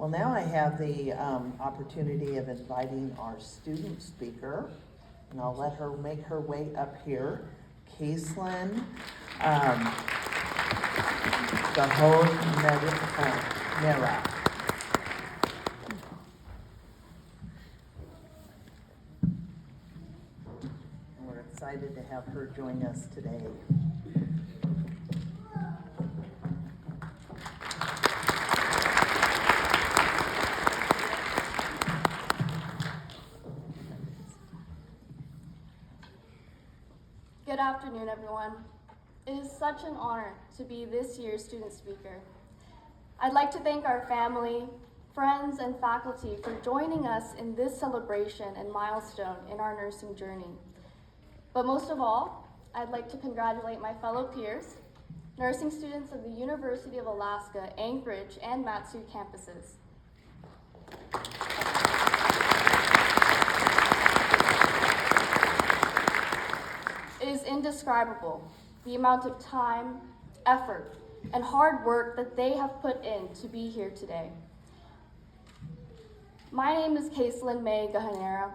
Well, now I have the opportunity of inviting our student speaker, and I'll let her make her way up here. Kaycelyn Gajonera. We're excited to have her join us today. Good afternoon, everyone. It is such an honor to be this year's student speaker. I'd like to thank our family, friends, and faculty for joining us in this celebration and milestone in our nursing journey. But most of all, I'd like to congratulate my fellow peers, nursing students of the University of Alaska, Anchorage, and Matsu campuses. It is indescribable the amount of time, effort, and hard work that they have put in to be here today. My name is Kaycelyn Gajonera,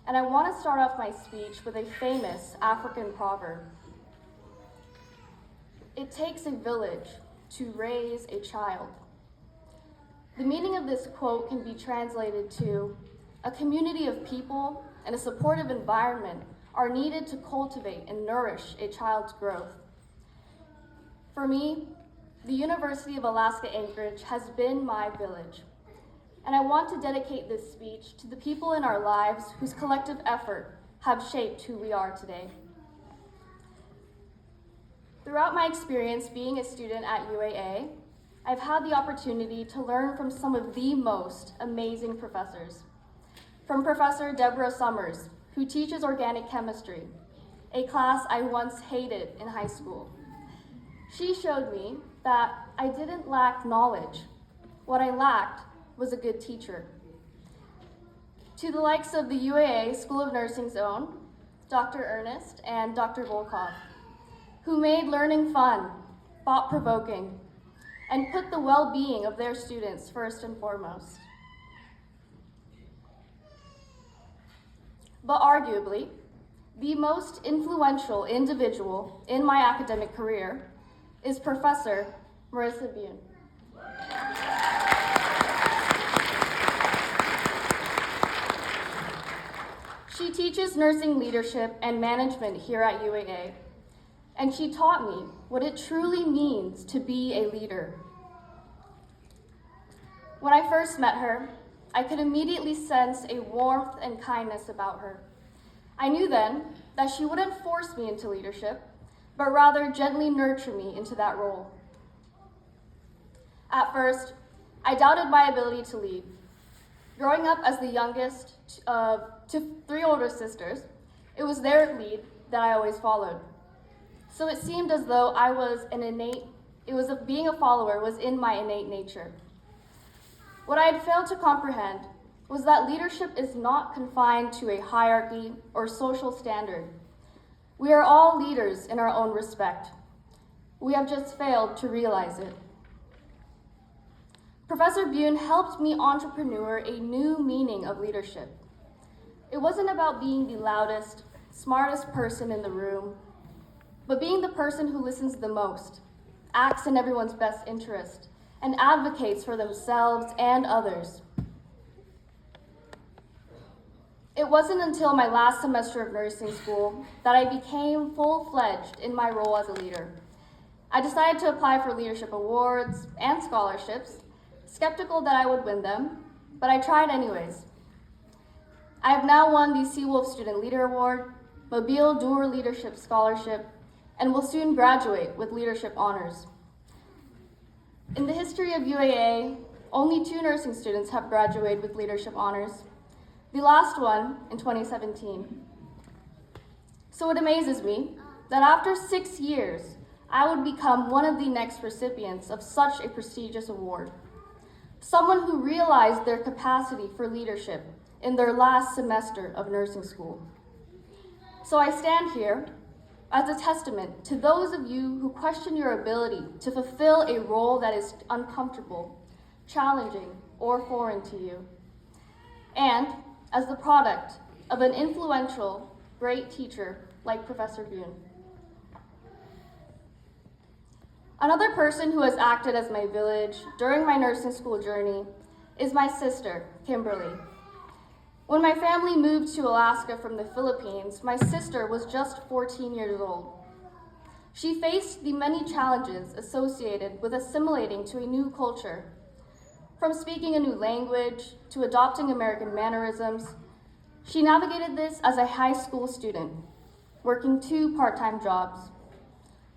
and I want to start off my speech with a famous African proverb. It takes a village to raise a child. The meaning of this quote can be translated to, a community of people and a supportive environment are needed to cultivate and nourish a child's growth. For me, the University of Alaska Anchorage has been my village, and I want to dedicate this speech to the people in our lives whose collective effort have shaped who we are today. Throughout my experience being a student at UAA, I've had the opportunity to learn from some of the most amazing professors. From Professor Deborah Summers, who teaches organic chemistry, a class I once hated in high school. She showed me that I didn't lack knowledge. What I lacked was a good teacher. To the likes of the UAA School of Nursing's own, Dr. Ernest and Dr. Volkov, who made learning fun, thought-provoking, and put the well-being of their students first and foremost. But arguably, the most influential individual in my academic career is Professor Marissa Bune. She teaches nursing leadership and management here at UAA, and she taught me what it truly means to be a leader. When I first met her, I could immediately sense a warmth and kindness about her. I knew then that she wouldn't force me into leadership, but rather gently nurture me into that role. At first, I doubted my ability to lead. Growing up as the youngest to 3 older sisters, it was their lead that I always followed. So it seemed as though being a follower was in my innate nature. What I had failed to comprehend was that leadership is not confined to a hierarchy or social standard. We are all leaders in our own respect. We have just failed to realize it. Professor Bune helped me entrepreneur a new meaning of leadership. It wasn't about being the loudest, smartest person in the room, but being the person who listens the most, acts in everyone's best interest, and advocates for themselves and others. It wasn't until my last semester of nursing school that I became full-fledged in my role as a leader. I decided to apply for leadership awards and scholarships, skeptical that I would win them, but I tried anyways. I have now won the Seawolf Student Leader Award, Mobile Doer Leadership Scholarship, and will soon graduate with leadership honors. In the history of UAA, only 2 nursing students have graduated with leadership honors, the last one in 2017. So it amazes me that after 6 years, I would become one of the next recipients of such a prestigious award. Someone who realized their capacity for leadership in their last semester of nursing school. So I stand here as a testament to those of you who question your ability to fulfill a role that is uncomfortable, challenging, or foreign to you. And as the product of an influential, great teacher like Professor Boone. Another person who has acted as my village during my nursing school journey is my sister, Kimberly. When my family moved to Alaska from the Philippines, my sister was just 14 years old. She faced the many challenges associated with assimilating to a new culture, from speaking a new language to adopting American mannerisms. She navigated this as a high school student, working 2 part-time jobs,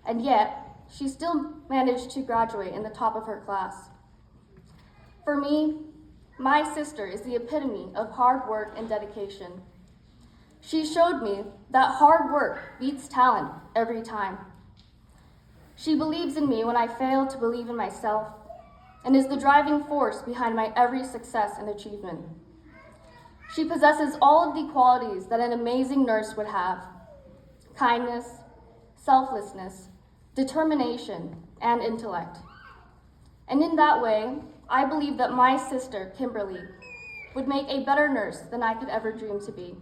and yet she still managed to graduate in the top of her class. For me, my sister is the epitome of hard work and dedication. She showed me that hard work beats talent every time. She believes in me when I fail to believe in myself, and is the driving force behind my every success and achievement. She possesses all of the qualities that an amazing nurse would have: kindness, selflessness, determination, and intellect. And in that way, I believe that my sister, Kimberly, would make a better nurse than I could ever dream to be.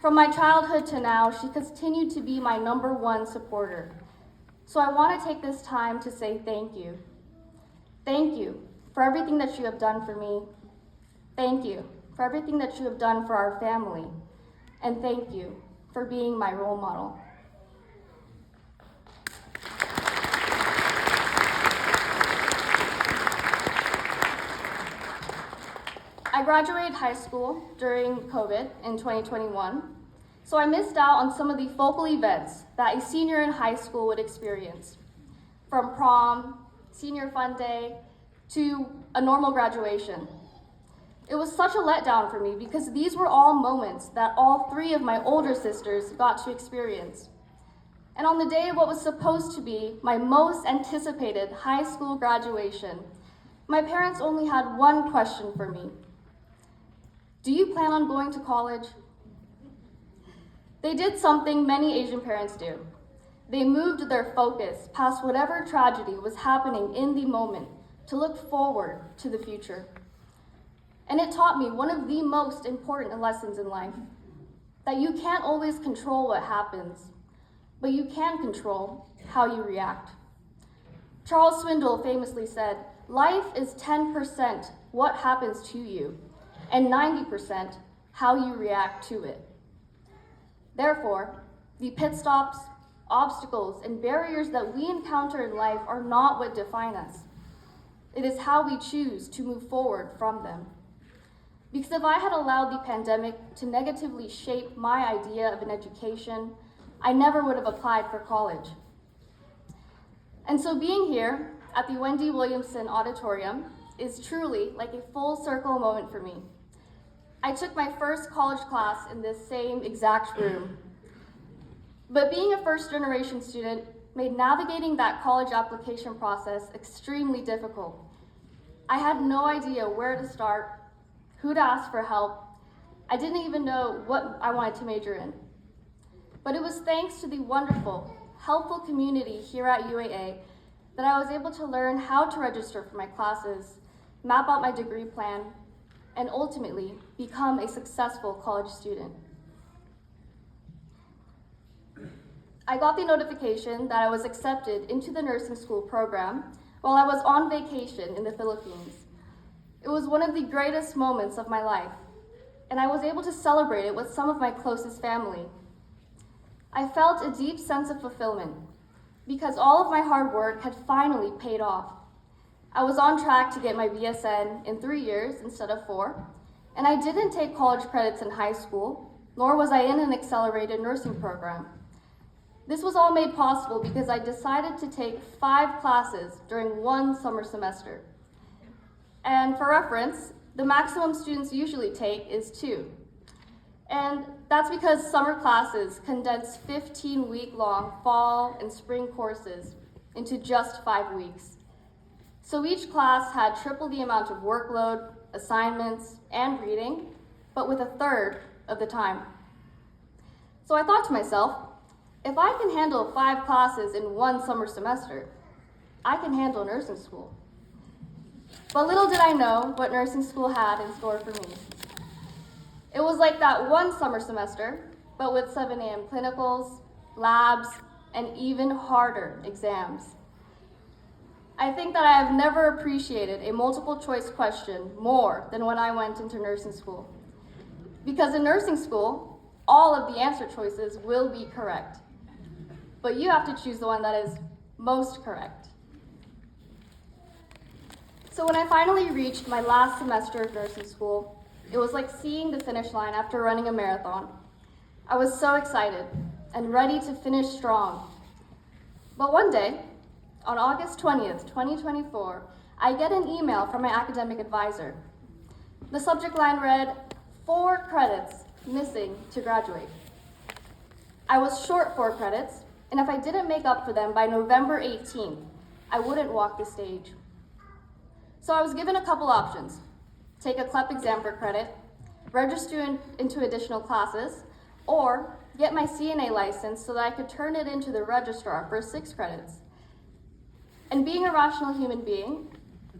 From my childhood to now, she continued to be my #1 supporter. So I want to take this time to say thank you. Thank you for everything that you have done for me. Thank you for everything that you have done for our family. And thank you for being my role model. I graduated high school during COVID in 2021, so I missed out on some of the focal events that a senior in high school would experience, from prom, senior fun day, to a normal graduation. It was such a letdown for me because these were all moments that all 3 of my older sisters got to experience. And on the day of what was supposed to be my most anticipated high school graduation, my parents only had one question for me. Do you plan on going to college? They did something many Asian parents do. They moved their focus past whatever tragedy was happening in the moment to look forward to the future. And it taught me one of the most important lessons in life, that you can't always control what happens, but you can control how you react. Charles Swindoll famously said, "Life is 10% what happens to you, and 90% how you react to it." Therefore, the pit stops, obstacles, and barriers that we encounter in life are not what define us. It is how we choose to move forward from them. Because if I had allowed the pandemic to negatively shape my idea of an education, I never would have applied for college. And so being here at the Wendy Williamson Auditorium is truly like a full circle moment for me. I took my first college class in this same exact room. But being a first-generation student made navigating that college application process extremely difficult. I had no idea where to start, who to ask for help. I didn't even know what I wanted to major in. But it was thanks to the wonderful, helpful community here at UAA that I was able to learn how to register for my classes, map out my degree plan, and ultimately become a successful college student. I got the notification that I was accepted into the nursing school program while I was on vacation in the Philippines. It was one of the greatest moments of my life, and I was able to celebrate it with some of my closest family. I felt a deep sense of fulfillment because all of my hard work had finally paid off. I was on track to get my BSN in 3 years instead of 4, and I didn't take college credits in high school, nor was I in an accelerated nursing program. This was all made possible because I decided to take 5 classes during 1 summer semester. And for reference, the maximum students usually take is 2. And that's because summer classes condense 15-week-long fall and spring courses into just 5 weeks. So each class had triple the amount of workload, assignments, and reading, but with 1/3 of the time. So I thought to myself, if I can handle 5 classes in 1 summer semester, I can handle nursing school. But little did I know what nursing school had in store for me. It was like that one summer semester, but with 7 a.m. clinicals, labs, and even harder exams. I think that I have never appreciated a multiple choice question more than when I went into nursing school. Because in nursing school, all of the answer choices will be correct. But you have to choose the one that is most correct. So when I finally reached my last semester of nursing school, it was like seeing the finish line after running a marathon. I was so excited and ready to finish strong. But one day, on August 20th, 2024, I get an email from my academic advisor. The subject line read, 4 credits missing to graduate. I was short 4 credits, and if I didn't make up for them by November 18th, I wouldn't walk the stage. So I was given a couple options. Take a CLEP exam for credit, register into additional classes, or get my CNA license so that I could turn it into the registrar for 6 credits. And being a rational human being,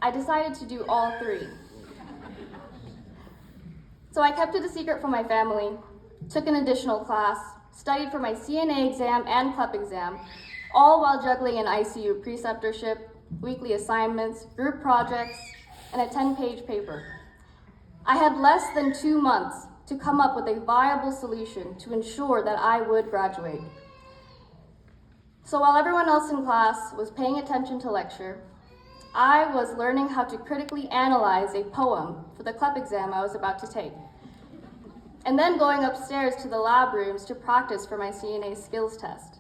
I decided to do all 3. So I kept it a secret from my family, took an additional class, studied for my CNA exam and CLEP exam, all while juggling an ICU preceptorship, weekly assignments, group projects, and a 10-page paper. I had less than 2 months to come up with a viable solution to ensure that I would graduate. So while everyone else in class was paying attention to lecture, I was learning how to critically analyze a poem for the CLEP exam I was about to take, and then going upstairs to the lab rooms to practice for my CNA skills test.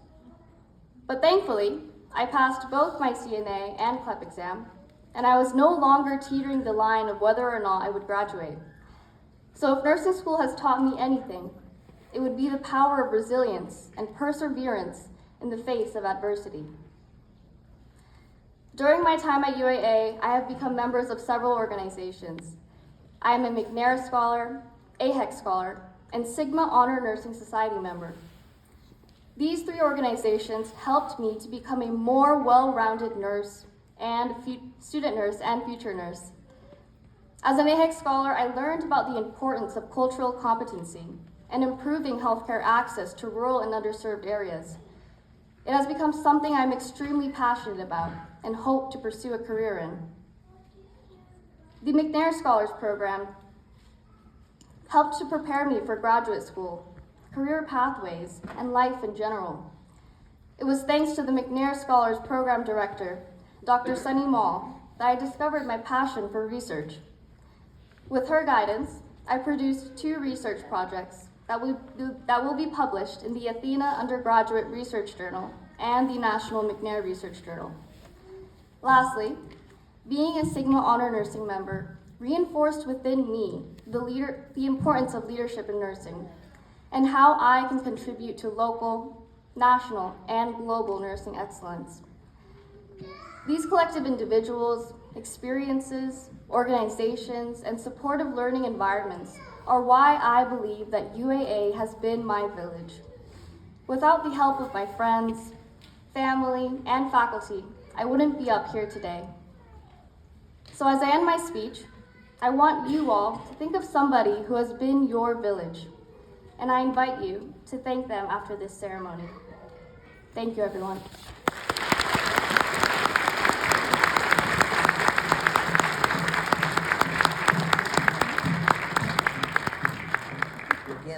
But thankfully, I passed both my CNA and CLEP exam, and I was no longer teetering the line of whether or not I would graduate. So if nursing school has taught me anything, it would be the power of resilience and perseverance in the face of adversity. During my time at UAA, I have become members of several organizations. I am a McNair Scholar, AHEC Scholar, and Sigma Honor Nursing Society member. These 3 organizations helped me to become a more well-rounded nurse and student nurse and future nurse. As an AHEC Scholar, I learned about the importance of cultural competency and improving healthcare access to rural and underserved areas. It has become something I'm extremely passionate about and hope to pursue a career in. The McNair Scholars Program helped to prepare me for graduate school, career pathways, and life in general. It was thanks to the McNair Scholars Program Director, Dr. Sunny Mall, that I discovered my passion for research. With her guidance, I produced 2 research projects that will be published in the Athena Undergraduate Research Journal and the National McNair Research Journal. Lastly, being a Sigma Honor Nursing member reinforced within me the importance of leadership in nursing and how I can contribute to local, national, and global nursing excellence. These collective individuals, experiences, organizations, and supportive learning environments are why I believe that UAA has been my village. Without the help of my friends, family, and faculty, I wouldn't be up here today. So as I end my speech, I want you all to think of somebody who has been your village, and I invite you to thank them after this ceremony. Thank you, everyone.